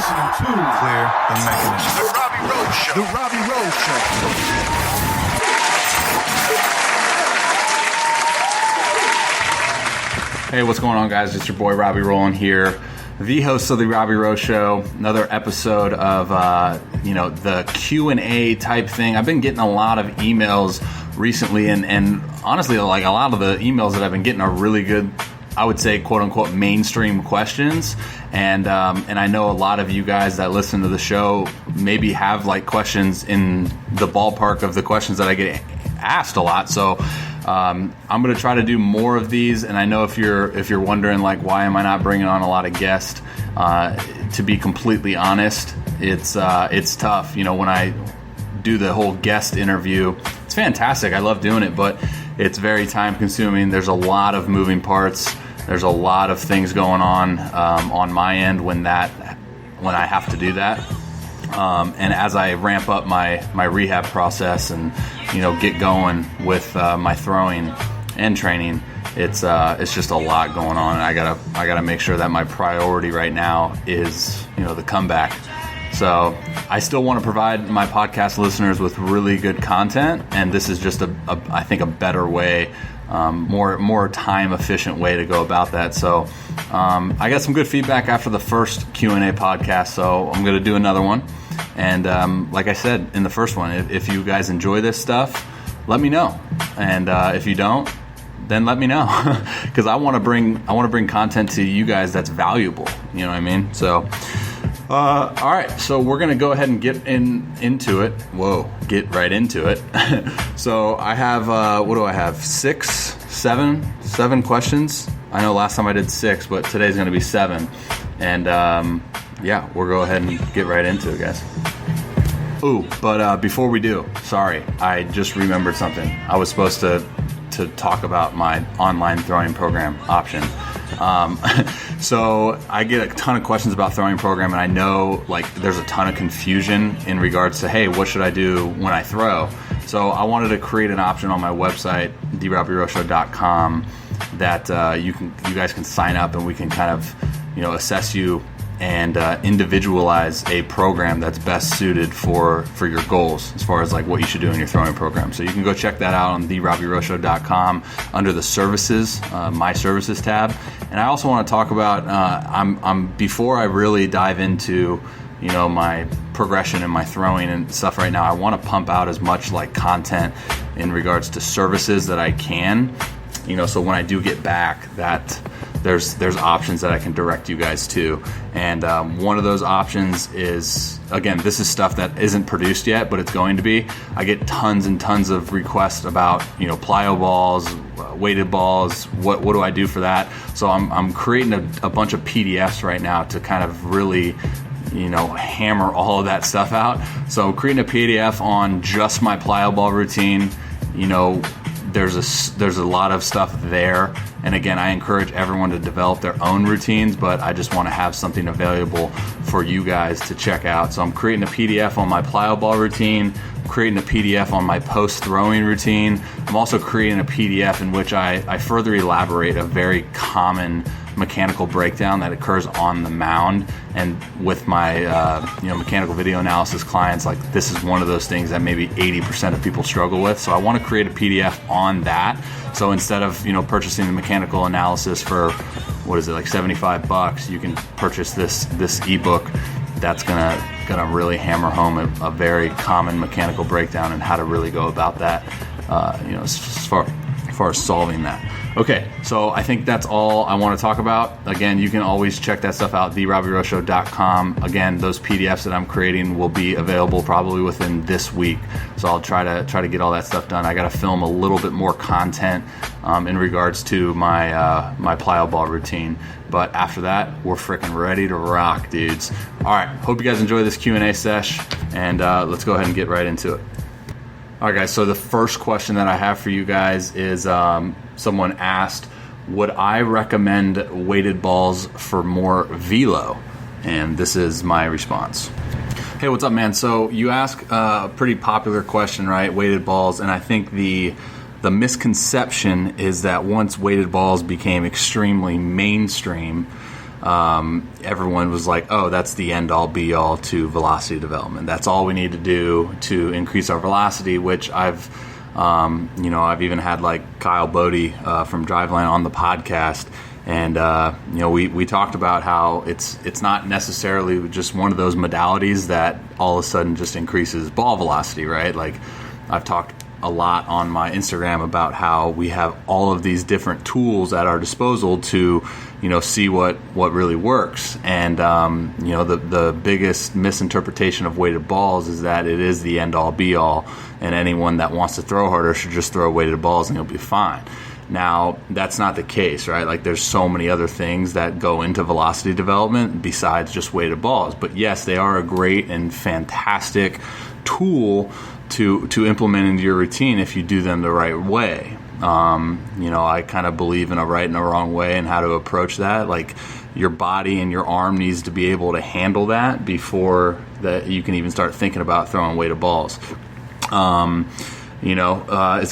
listening to Clear the Mechanism. The Robbie Rose Show. The Robbie Rose Show. Hey, what's going on, guys? It's your boy Robbie Rowland here, the host of the Robbie Rose Show. Another episode of the Q&A type thing. I've been getting a lot of emails recently, and honestly, like a lot of the emails that I've been getting are really good, I would say, quote unquote, mainstream questions. And I know a lot of you guys that listen to the show maybe have like questions in the ballpark of the questions that I get asked a lot. So I'm going to try to do more of these. And I know if you're wondering like, why am I not bringing on a lot of guests? To be completely honest, it's tough. You know, when I do the whole guest interview, it's fantastic. I love doing it, but it's very time consuming. There's a lot of moving parts. There's a lot of things going on my end when I have to do that. And as I ramp up my rehab process and get going with my throwing and training, it's just a lot going on. I gotta make sure that my priority right now is the comeback. So I still want to provide my podcast listeners with really good content, and this is just I think a better way, more time efficient way to go about that. So I got some good feedback after the first Q&A podcast, so I'm going to do another one. And like I said in the first one, if you guys enjoy this stuff, let me know. And if you don't, then let me know, because I want to bring content to you guys that's valuable. You know what I mean? So. All right, so we're going to go ahead and get into it. Get right into it. So I have, what do I have? Seven questions. I know last time I did 6, but today's going to be 7. And we'll go ahead and get right into it, guys. Ooh, but before we do, sorry, I just remembered something. I was supposed to talk about my online throwing program option. So I get a ton of questions about throwing program, and I know like there's a ton of confusion in regards to, hey, what should I do when I throw? So I wanted to create an option on my website, therobbieroshow.com, that you guys can sign up, and we can kind of assess you and individualize a program that's best suited for your goals as far as like what you should do in your throwing program. So you can go check that out on therobbieroshow.com under the services, my services tab. And I also want to talk about I'm before I really dive into my progression and my throwing and stuff right now, I want to pump out as much like content in regards to services that I can, so when I do get back, that there's options that I can direct you guys to. And one of those options is, again, this is stuff that isn't produced yet, but it's going to be. I get tons and tons of requests about plyo balls, weighted balls. What do I do for that? So I'm creating a bunch of PDFs right now to kind of really hammer all of that stuff out. So creating a PDF on just my plyo ball routine, there's a lot of stuff there. And again, I encourage everyone to develop their own routines, but I just want to have something available for you guys to check out. So I'm creating a PDF on my plyo ball routine, creating a PDF on my post throwing routine. I'm also creating a PDF in which I further elaborate a very common mechanical breakdown that occurs on the mound. And with my mechanical video analysis clients, like this is one of those things that maybe 80% of people struggle with. So I want to create a PDF on that. So instead of purchasing the mechanical analysis for like $75, you can purchase this ebook that's gonna really hammer home a very common mechanical breakdown and how to really go about that. As far as solving that. Okay, so I think that's all I want to talk about. Again, you can always check that stuff out, therobbieroshow.com. Again, those PDFs that I'm creating will be available probably within this week. So I'll try to get all that stuff done. I got to film a little bit more content in regards to my plyo ball routine. But after that, we're freaking ready to rock, dudes. All right, hope you guys enjoy this Q&A sesh, and let's go ahead and get right into it. All right, guys, so the first question that I have for you guys is someone asked, would I recommend weighted balls for more velo? And this is my response. Hey, what's up, man? So you ask a pretty popular question, right? Weighted balls, and I think the misconception is that once weighted balls became extremely mainstream, everyone was like, oh, that's the end all be all to velocity development. That's all we need to do to increase our velocity, which I've even had like Kyle Bodie from Driveline on the podcast. And, we talked about how it's not necessarily just one of those modalities that all of a sudden just increases ball velocity, right? Like I've talked a lot on my Instagram about how we have all of these different tools at our disposal to, see what really works. And, the biggest misinterpretation of weighted balls is that it is the end all be all, and anyone that wants to throw harder should just throw weighted balls and you'll be fine. Now, that's not the case, right? Like there's so many other things that go into velocity development besides just weighted balls. But yes, they are a great and fantastic tool to implement into your routine if you do them the right way. I kind of believe in a right and a wrong way and how to approach that. Like your body and your arm needs to be able to handle that before that you can even start thinking about throwing weighted balls. It's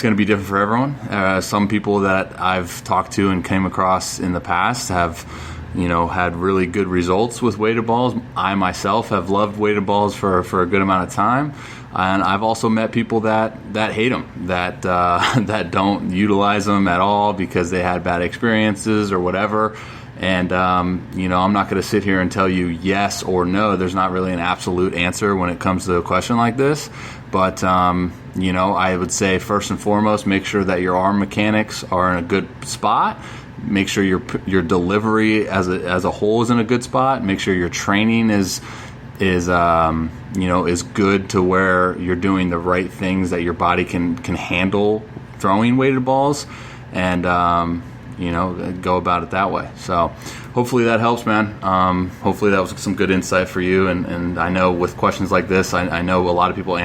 going to be different for everyone. Some people that I've talked to and came across in the past have, had really good results with weighted balls. I myself have loved weighted balls for a good amount of time. And I've also met people that hate them, that don't utilize them at all because they had bad experiences or whatever. And, I'm not going to sit here and tell you yes or no. There's not really an absolute answer when it comes to a question like this. But, I would say first and foremost, make sure that your arm mechanics are in a good spot. Make sure your delivery as a whole is in a good spot. Make sure your training is good to where you're doing the right things that your body can handle throwing weighted balls, and go about it that way. So hopefully that helps, man. Hopefully that was some good insight for you. And I know with questions like this, I know a lot of people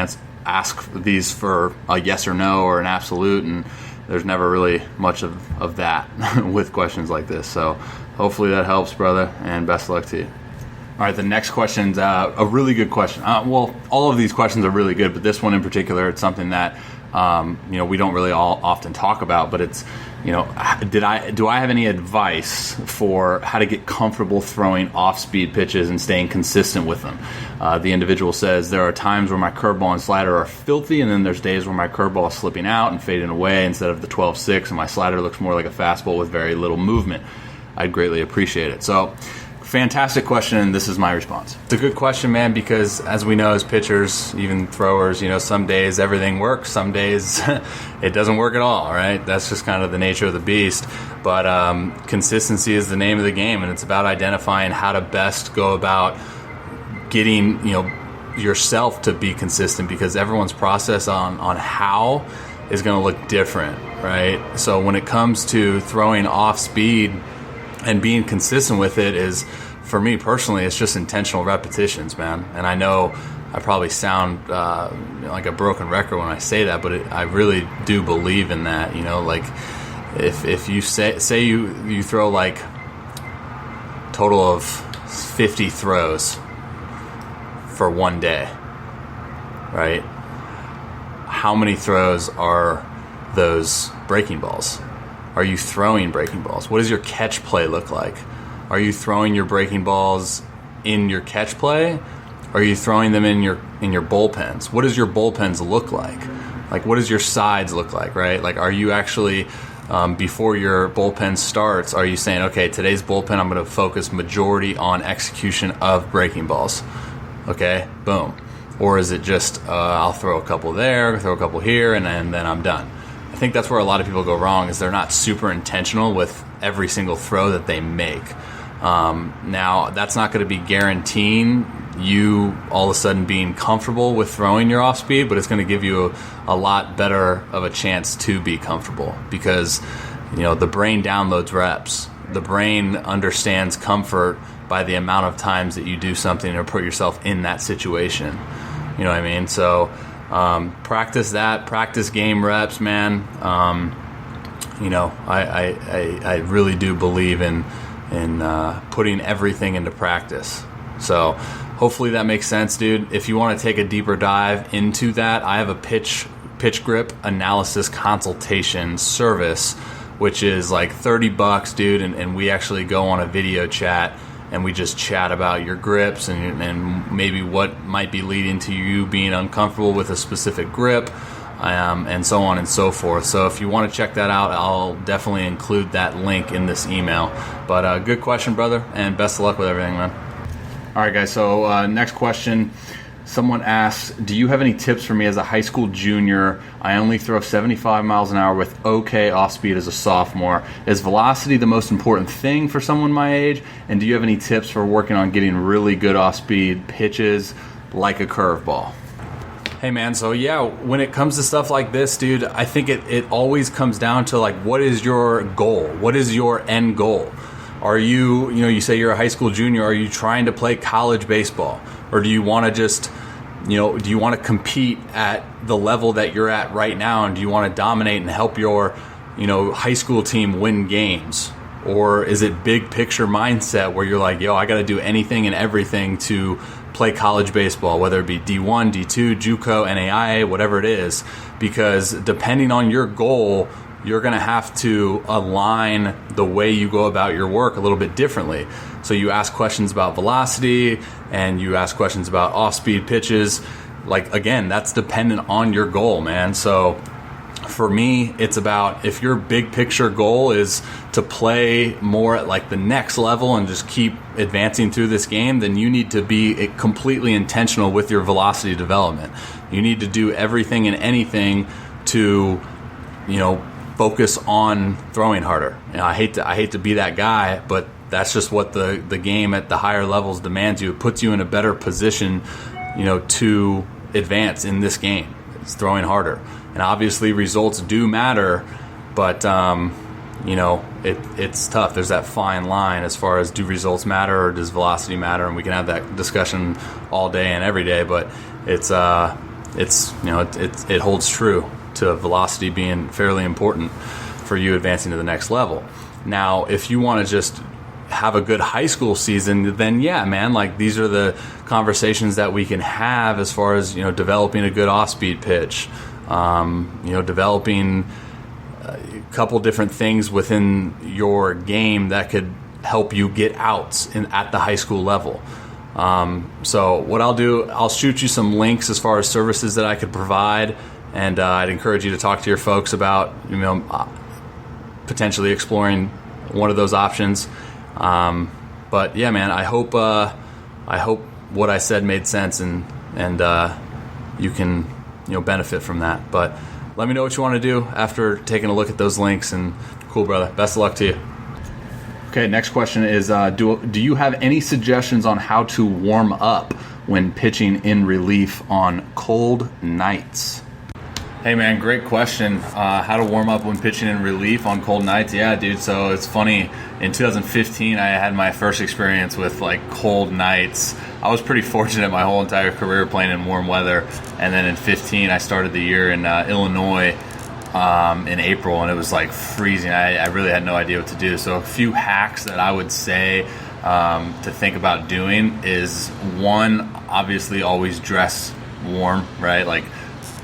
ask these for a yes or no or an absolute, and there's never really much of that with questions like this. So hopefully that helps, brother, and best of luck to you. All right, the next question's a really good question. Well, all of these questions are really good, but this one in particular, it's something that we don't really often talk about. But it's, do I have any advice for how to get comfortable throwing off-speed pitches and staying consistent with them? The individual says, there are times where my curveball and slider are filthy, and then there's days where my curveball is slipping out and fading away instead of the 12-6, and my slider looks more like a fastball with very little movement. I'd greatly appreciate it. So, fantastic question, and this is my response. It's a good question, man, because as we know as pitchers, even throwers, some days everything works, some days it doesn't work at all, right? That's just kind of the nature of the beast. But consistency is the name of the game, and it's about identifying how to best go about getting, yourself to be consistent, because everyone's process on how is going to look different, right? So when it comes to throwing off speed and being consistent with it is, for me personally, it's just intentional repetitions, man. And I know I probably sound like a broken record when I say that, but I really do believe in that. Like if you say you throw like total of 50 throws for one day, right? How many throws are those breaking balls? Are you throwing breaking balls? What does your catch play look like? Are you throwing your breaking balls in your catch play? Are you throwing them in your bullpens? What does your bullpens look like? Like, what does your sides look like, right? Like, are you actually, before your bullpen starts, are you saying, okay, today's bullpen, I'm going to focus majority on execution of breaking balls? Okay, boom. Or is it just, I'll throw a couple there, throw a couple here, and then I'm done? I think that's where a lot of people go wrong, is they're not super intentional with every single throw that they make. Now, that's not going to be guaranteeing you all of a sudden being comfortable with throwing your off speed, but it's going to give you a lot better of a chance to be comfortable, because the brain downloads reps. The brain understands comfort by the amount of times that you do something or put yourself in that situation. You know what I mean? So practice that, practice game reps, man. I really do believe in putting everything into practice. So hopefully that makes sense, dude. If you want to take a deeper dive into that, I have a pitch grip analysis consultation service, which is like $30, dude, and we actually go on a video chat and we just chat about your grips and maybe what might be leading to you being uncomfortable with a specific grip, and so on and so forth. So if you want to check that out, I'll definitely include that link in this email. But good question, brother, and best of luck with everything, man. All right, guys, so next question. Someone asks, do you have any tips for me as a high school junior? I only throw 75 miles an hour with okay off-speed as a sophomore. Is velocity the most important thing for someone my age? And do you have any tips for working on getting really good off-speed pitches like a curveball? Hey, man, so yeah, when it comes to stuff like this, dude, I think it always comes down to, like, what is your goal? What is your end goal? Are you, you say you're a high school junior, are you trying to play college baseball? Or do you want to just, do you want to compete at the level that you're at right now? And do you want to dominate and help your, high school team win games? Or is it big picture mindset where you're like, I got to do anything and everything to play college baseball, whether it be D1, D2, JUCO, NAIA, whatever it is? Because depending on your goal, you're going to have to align the way you go about your work a little bit differently. So you ask questions about velocity and you ask questions about off-speed pitches. Like, again, that's dependent on your goal, man. So for me, it's about, if your big picture goal is to play more at like the next level and just keep advancing through this game, then you need to be completely intentional with your velocity development. You need to do everything and anything to, focus on throwing harder. I hate to be that guy, but that's just what the game at the higher levels demands you. It puts you in a better position, to advance in this game. It's throwing harder. And obviously results do matter, but it's tough. There's that fine line as far as, do results matter or does velocity matter? And we can have that discussion all day and every day, but it holds true to velocity being fairly important for you advancing to the next level. Now, if you want to just have a good high school season, then yeah, man, like, these are the conversations that we can have as far as, developing a good off-speed pitch, developing a couple different things within your game that could help you get outs at the high school level. So what I'll do, I'll shoot you some links as far as services that I could provide, and I'd encourage you to talk to your folks about, potentially exploring one of those options. But yeah, man, I hope what I said made sense, and you can benefit from that. But let me know what you want to do after taking a look at those links. And cool, brother. Best of luck to you. Okay, next question is, do you have any suggestions on how to warm up when pitching in relief on cold nights? Hey, man, great question. How to warm up when pitching in relief on cold nights? Yeah, dude, so it's funny. In 2015, I had my first experience with, like, cold nights. I was pretty fortunate my whole entire career playing in warm weather. And then in 15, I started the year in Illinois in April, and it was, like, freezing. I really had no idea what to do. So a few hacks that I would say to think about doing is, one, obviously always dress warm, right? Like,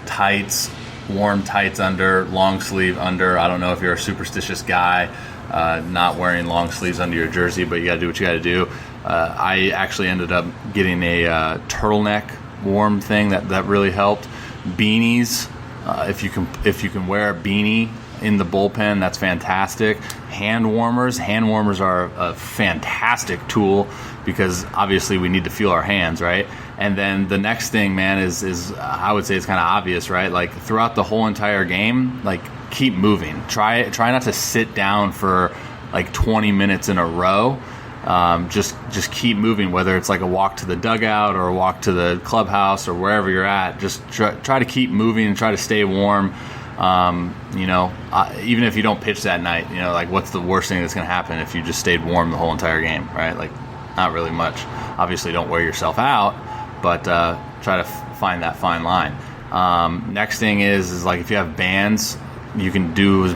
tights, warm tights under, long sleeve under. I don't know if you're a superstitious guy, not wearing long sleeves under your jersey, but you got to do what you got to do. I actually ended up getting a turtleneck warm thing that really helped. Beanies, if you can wear a beanie in the bullpen, that's fantastic. Hand warmers are a fantastic tool, because obviously we need to feel our hands, right? And then the next thing, man, is I would say it's kind of obvious, right? Like, throughout the whole entire game, like, keep moving. Try not to sit down for like 20 minutes in a row. Just keep moving, whether it's like a walk to the dugout or a walk to the clubhouse or wherever you're at. Just try to keep moving and try to stay warm. Even if you don't pitch that night, like, what's the worst thing that's going to happen if you just stayed warm the whole entire game, right? Like, not really much. Obviously, don't wear yourself out, but try to find that fine line. Next thing is like, if you have bands, you can do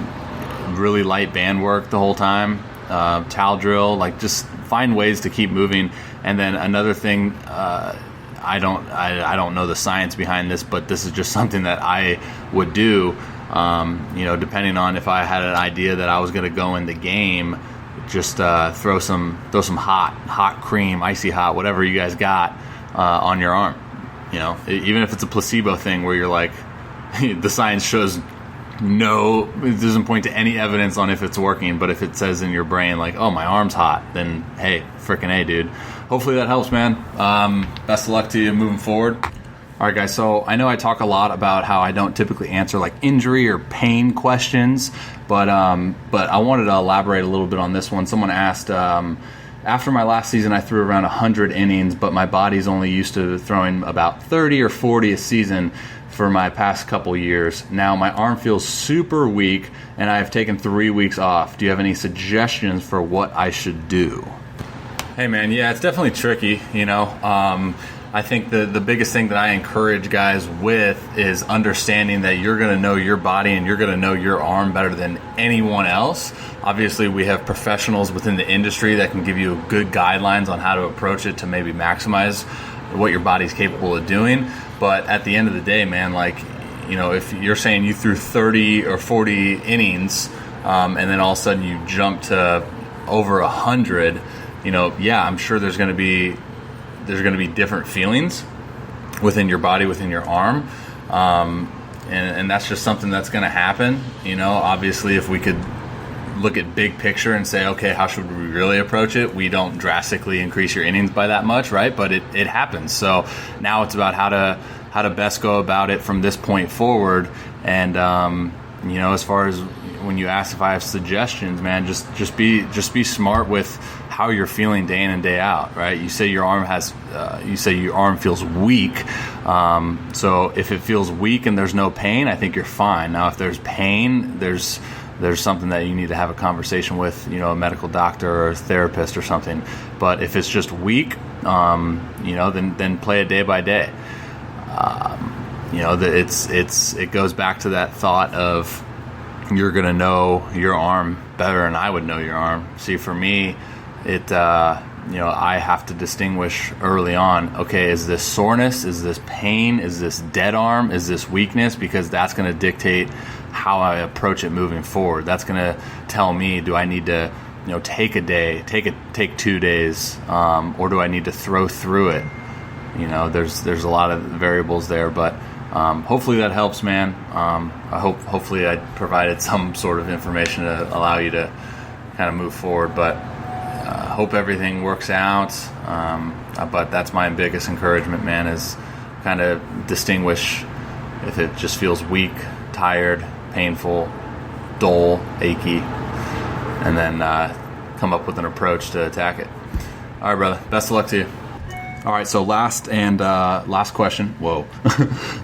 really light band work the whole time. Towel drill, like, just find ways to keep moving. And then another thing, I don't know the science behind this, but this is just something that I would do. Depending on if I had an idea that I was going to go in the game just throw some hot cream, icy hot, whatever you guys got on your arm. You know, even if it's a placebo thing where you're like, the science shows it doesn't point to any evidence on if it's working, but if it says in your brain like, oh, my arm's hot, then hey, frickin' A, dude. Hopefully that helps, man. Best of luck to you moving forward. All right, guys, so I know I talk a lot about how I don't typically answer like injury or pain questions, but I wanted to elaborate a little bit on this one. Someone asked, after my last season, I threw around 100 innings, but my body's only used to throwing about 30 or 40 a season for my past couple years. Now my arm feels super weak, and I have taken 3 weeks off. Do you have any suggestions for what I should do? Hey, man, yeah, it's definitely tricky, you know. I think the biggest thing that I encourage guys with is understanding that you're going to know your body and you're going to know your arm better than anyone else. Obviously, we have professionals within the industry that can give you good guidelines on how to approach it to maybe maximize what your body's capable of doing. But at the end of the day, man, like, you know, if you're saying you threw 30 or 40 innings and then all of a sudden you jump to over 100, you know, yeah, I'm sure there's going to be different feelings within your body, within your arm, and that's just something that's going to happen. You know, obviously, if we could look at big picture and say, okay, how should we really approach it? We don't drastically increase your innings by that much, right? But it happens. So now it's about how to best go about it from this point forward. And you know, as far as when you ask if I have suggestions, man, just be smart with how you're feeling day in and day out, right? You say your arm feels weak. So if it feels weak and there's no pain, I think you're fine. Now, if there's pain, there's something that you need to have a conversation with, you know, a medical doctor or a therapist or something. But if it's just weak, you know, then play it day by day. You know, it goes back to that thought of you're going to know your arm better than I would know your arm. See, for me, you know, I have to distinguish early on, okay, is this soreness? Is this pain? Is this dead arm? Is this weakness? Because that's going to dictate how I approach it moving forward. That's going to tell me, do I need to, you know, take a day, take 2 days, or do I need to throw through it? You know, there's a lot of variables there, but hopefully that helps, man. Hopefully I provided some sort of information to allow you to kind of move forward, but hope everything works out. But that's my biggest encouragement, man, is kind of distinguish if it just feels weak, tired, painful, dull, achy, and then come up with an approach to attack it. All right, brother. Best of luck to you. All right, so last question. Whoa.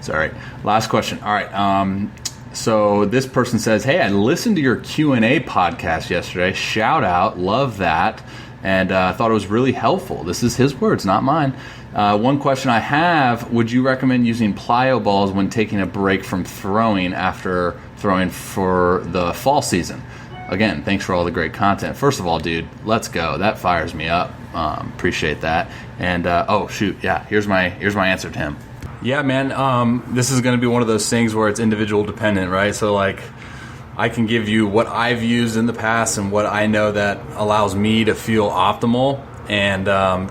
Sorry. Last question. All right. So this person says, hey, I listened to your Q&A podcast yesterday. Shout out. Love that. And thought it was really helpful. This is his words, not mine. One question I have, would you recommend using plyo balls when taking a break from throwing after throwing for the fall season? Again, thanks for all the great content. First of all, dude, let's go. That fires me up. Appreciate that. And oh shoot, yeah. Here's my answer to him. Yeah, man. This is going to be one of those things where it's individual dependent, right? So like, I can give you what I've used in the past and what I know that allows me to feel optimal. And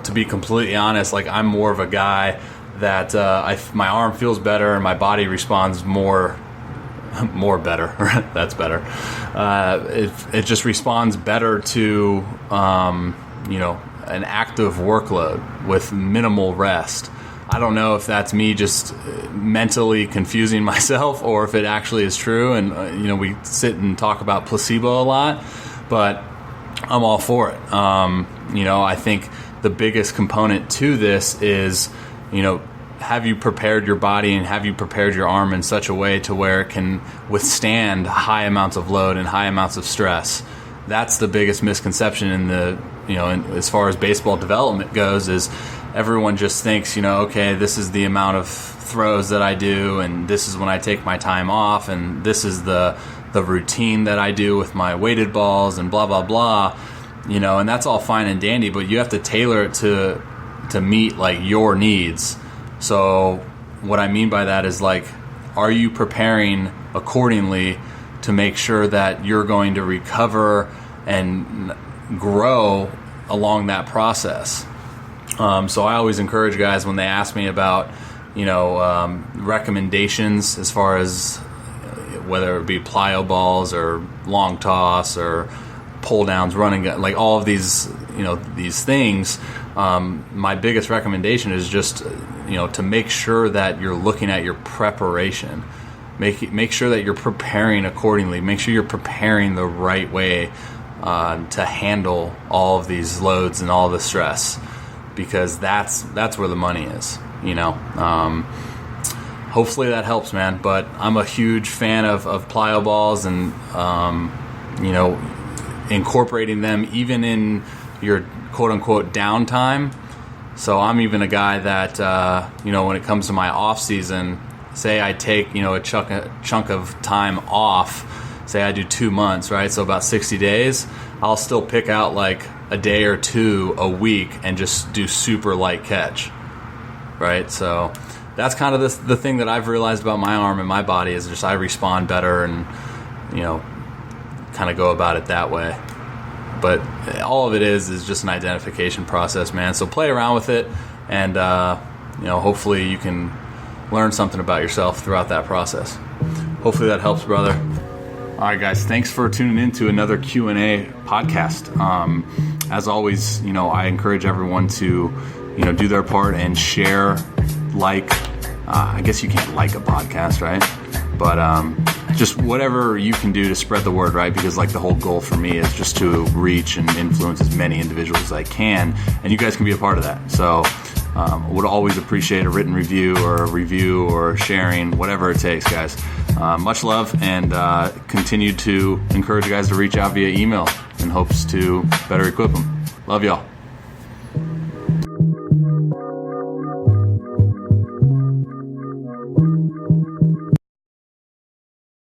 to be completely honest, like I'm more of a guy that my arm feels better and my body responds more better. That's better. It just responds better to you know, an active workload with minimal rest. I don't know if that's me just mentally confusing myself or if it actually is true. And you know, we sit and talk about placebo a lot, but I'm all for it. You know, I think the biggest component to this is, you know, have you prepared your body and have you prepared your arm in such a way to where it can withstand high amounts of load and high amounts of stress? That's the biggest misconception in the, you know, as far as baseball development goes, is everyone just thinks, you know, okay, this is the amount of throws that I do and this is when I take my time off and this is the routine that I do with my weighted balls and blah, blah, blah, you know, and that's all fine and dandy, but you have to tailor it to meet like your needs. So what I mean by that is like, are you preparing accordingly to make sure that you're going to recover and grow along that process. So I always encourage guys when they ask me about, recommendations as far as whether it be plyo balls or long toss or pull downs, running, like all of these, these things. My biggest recommendation is just, to make sure that you're looking at your preparation. Make sure that you're preparing accordingly. Make sure you're preparing the right way to handle all of these loads and all the stress, because that's where the money is. Hopefully that helps, man. But I'm a huge fan of plyo balls and incorporating them even in your quote unquote downtime. So I'm even a guy that when it comes to my off season, say I take a chunk of time off, say I do 2 months, right? So about 60 days, I'll still pick out like a day or two a week and just do super light catch, right? So that's kind of the thing that I've realized about my arm and my body is just I respond better and kind of go about it that way. But all of it is just an identification process, man. So play around with it, and hopefully you can learn something about yourself throughout that process. Hopefully that helps, brother. All right, guys, thanks for tuning in to another Q&A podcast. As always, I encourage everyone to, do their part and share, I guess you can't like a podcast, right? But just whatever you can do to spread the word, right? Because the whole goal for me is just to reach and influence as many individuals as I can, and you guys can be a part of that. So would always appreciate a written review or sharing, whatever it takes, guys. Much love, and continue to encourage you guys to reach out via email in hopes to better equip them. Love y'all.